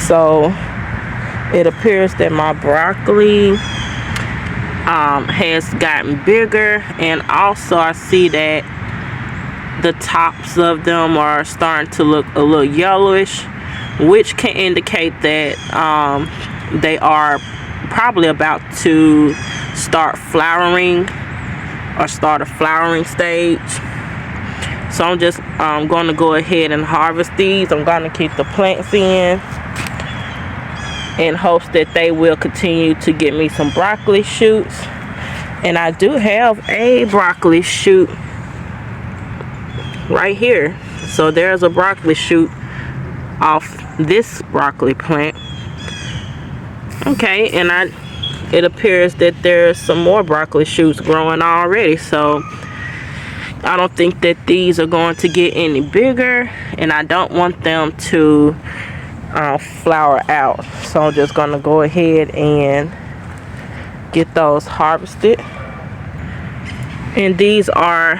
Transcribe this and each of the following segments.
So it appears that my broccoli has gotten bigger, and also I see that the tops of them are starting to look a little yellowish, which can indicate that they are probably about to start flowering or start a flowering stage. So I'm just going to go ahead and harvest these. I'm going to keep the plants in hopes that they will continue to get me some broccoli shoots. And I do have a broccoli shoot right here. So there's a broccoli shoot off this broccoli plant. Okay, and it appears that there's some more broccoli shoots growing already. So I don't think that these are going to get any bigger, and I don't want them to flower out. So I'm just gonna go ahead and get those harvested. And these are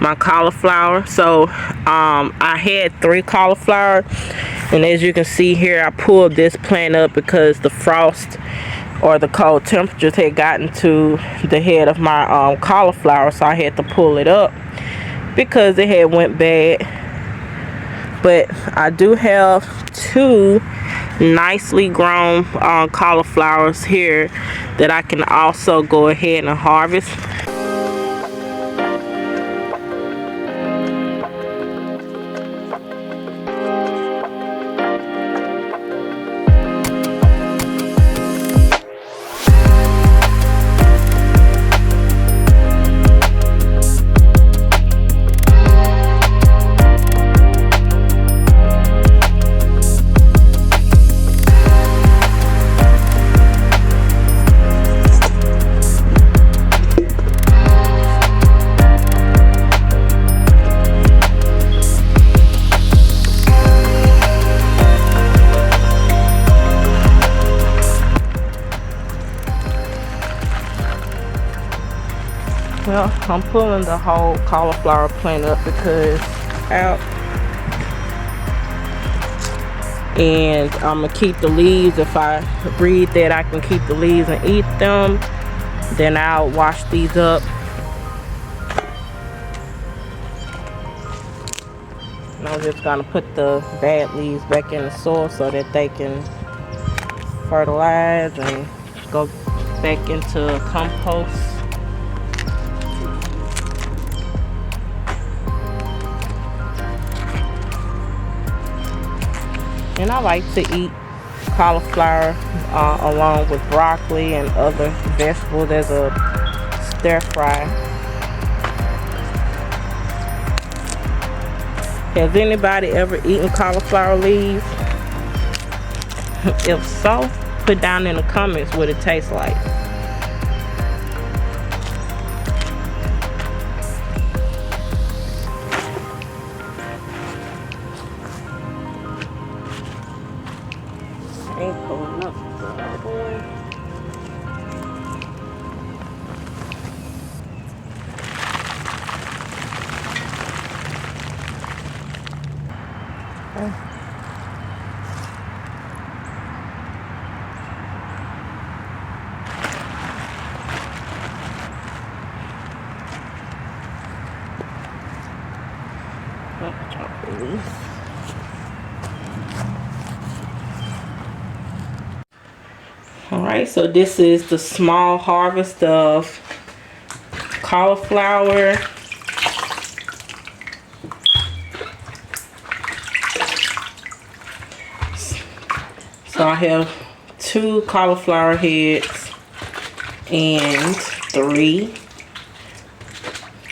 my cauliflower. So I had 3 cauliflower, and as you can see here, I pulled this plant up because the frost or the cold temperatures had gotten to the head of my cauliflower, so I had to pull it up because it had went bad. But I do have 2 nicely grown cauliflowers here that I can also go ahead and harvest. Well, I'm pulling the whole cauliflower plant up because out, and I'm gonna keep the leaves. If I read that I can keep the leaves and eat them, then I'll wash these up. And I'm just gonna put the bad leaves back in the soil so that they can fertilize and go back into compost. And I like to eat cauliflower along with broccoli and other vegetables as a stir fry. Has anybody ever eaten cauliflower leaves? If so, put down in the comments what it tastes like. Ain't pulling up the other one. Alright, so this is the small harvest of cauliflower. So I have 2 cauliflower heads and 3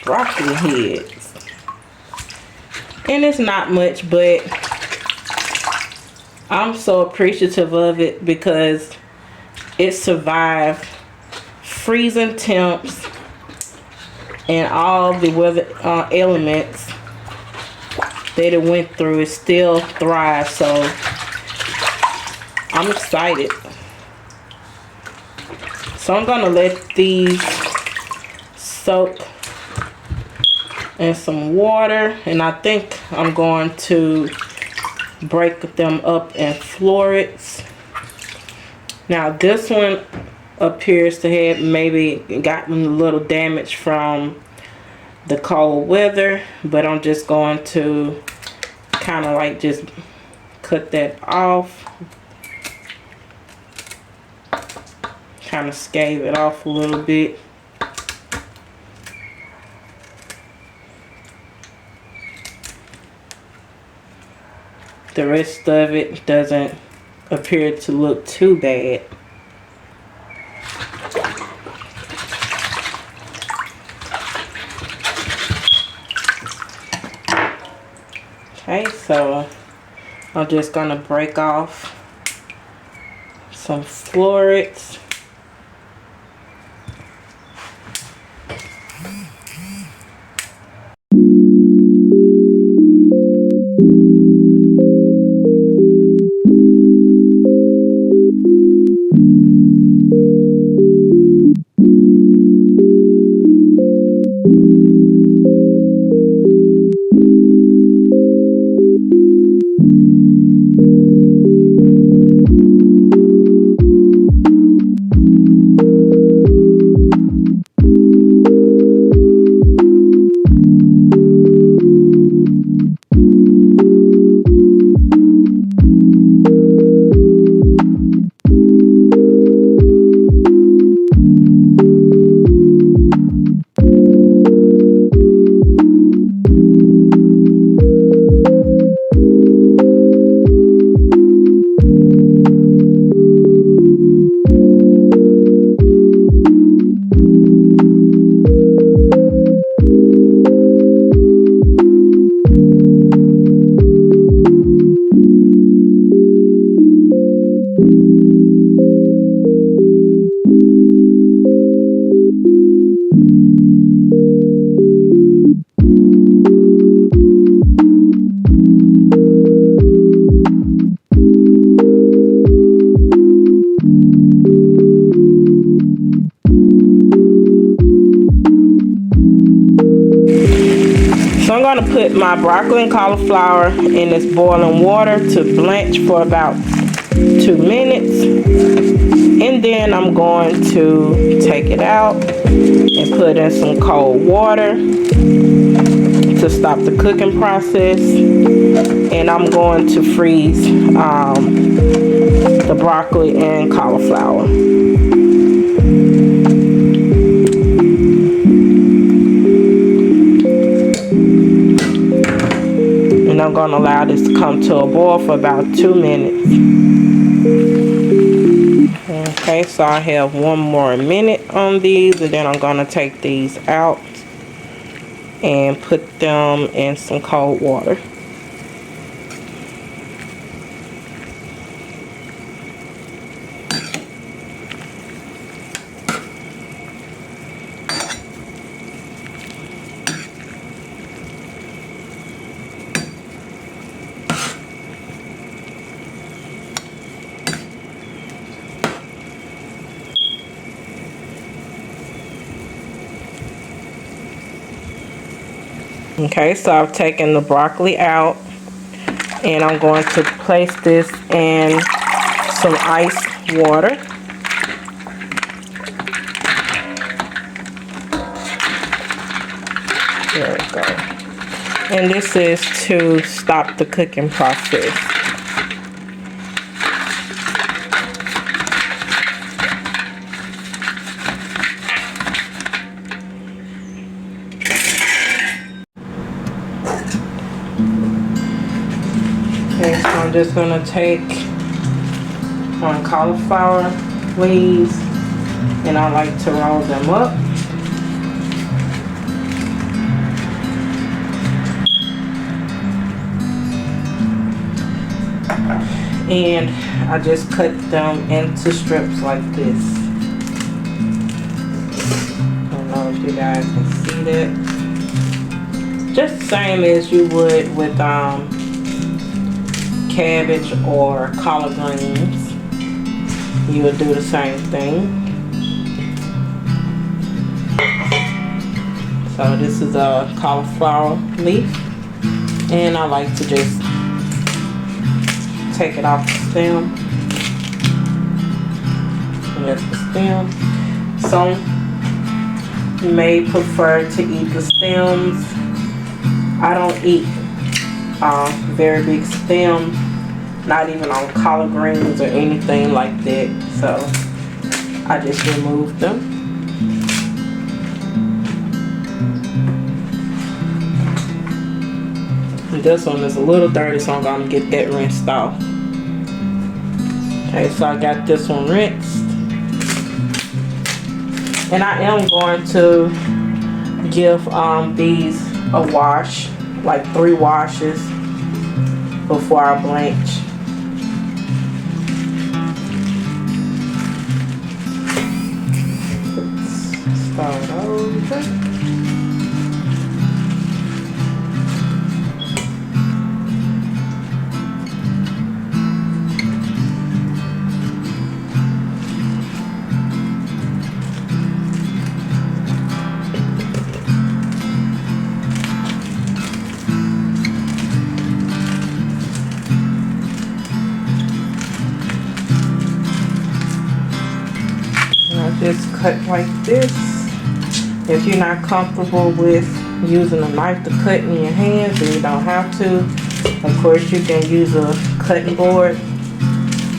broccoli heads. And it's not much, but I'm so appreciative of it because it survived freezing temps and all the weather elements that it went through. It still thrives, so I'm excited. So I'm gonna let these soak in some water, and I think I'm going to break them up in florets. Now this one appears to have maybe gotten a little damage from the cold weather, but I'm just going to kind of like just cut that off, kind of scave it off a little bit. The rest of it doesn't appear to look too bad. Okay, so I'm just gonna break off some florets. So I'm going to put my broccoli and cauliflower in this boiling water to blanch for about 2 minutes. And then I'm going to take it out and put in some cold water to stop the cooking process. And I'm going to freeze the broccoli and cauliflower. And I'm going to allow this to come to a boil for about 2 minutes. Okay, so I have 1 more minute on these, and then I'm going to take these out and put them in some cold water. Okay, so I've taken the broccoli out, and I'm going to place this in some ice water. There we go. And this is to stop the cooking process. Okay, so I'm just going to take my cauliflower leaves, and I like to roll them up. And I just cut them into strips like this. I don't know if you guys can see that. Just the same as you would with cabbage or collard greens. You would do the same thing. So this is a cauliflower leaf, and I like to just take it off the stem. And that's the stem. Some may prefer to eat the stems. I don't eat very big stem, not even on collard greens or anything like that. So I just remove them. This one is a little dirty, so I'm going to get that rinsed off. Okay, so I got this one rinsed. And I am going to give these a wash, like 3 washes before I blanch. Let's start over. Just cut like this. If you're not comfortable with using a knife to cut in your hands, then you don't have to. Of course, you can use a cutting board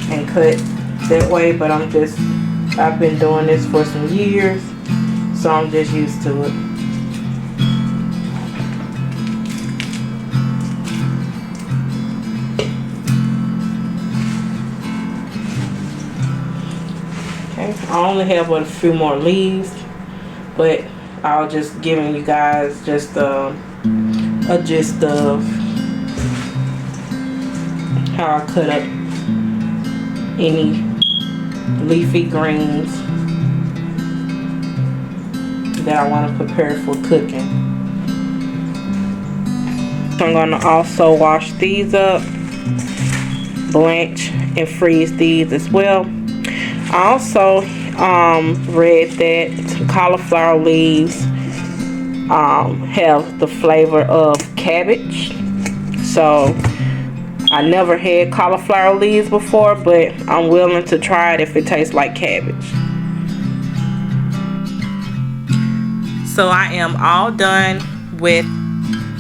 and cut that way, but I've been doing this for some years, so I'm just used to it. I only have a few more leaves, but I'll just giving you guys just a gist of how I cut up any leafy greens that I want to prepare for cooking. So I'm going to also wash these up, blanch and freeze these as well. I also read that cauliflower leaves have the flavor of cabbage. So I never had cauliflower leaves before, but I'm willing to try it if it tastes like cabbage. So I am all done with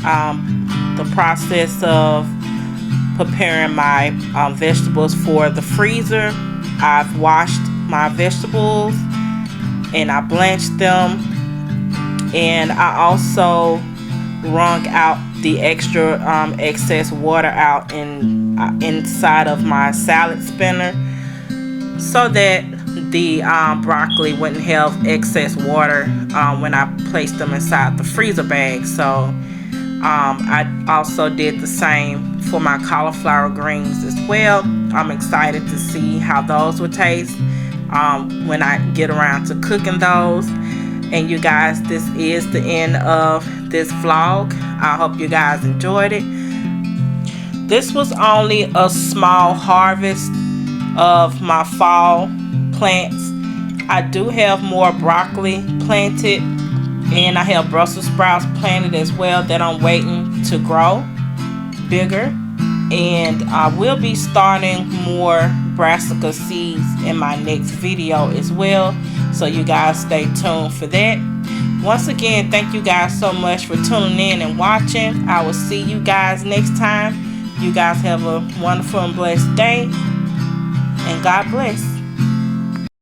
the process of preparing my vegetables for the freezer. I've washed my vegetables and I blanched them, and I also wrung out the extra excess water out inside of my salad spinner, so that the broccoli wouldn't have excess water when I placed them inside the freezer bag. So I also did the same for my cauliflower greens as well. I'm excited to see how those will taste when I get around to cooking those. And you guys, this is the end of this vlog. I hope you guys enjoyed it. This was only a small harvest of my fall plants. I do have more broccoli planted, and I have Brussels sprouts planted as well that I'm waiting to grow bigger. And I will be starting more brassica seeds in my next video as well, so you guys stay tuned for that. Once again, thank you guys so much for tuning in and watching. I will see you guys next time. You guys have a wonderful and blessed day, and God bless.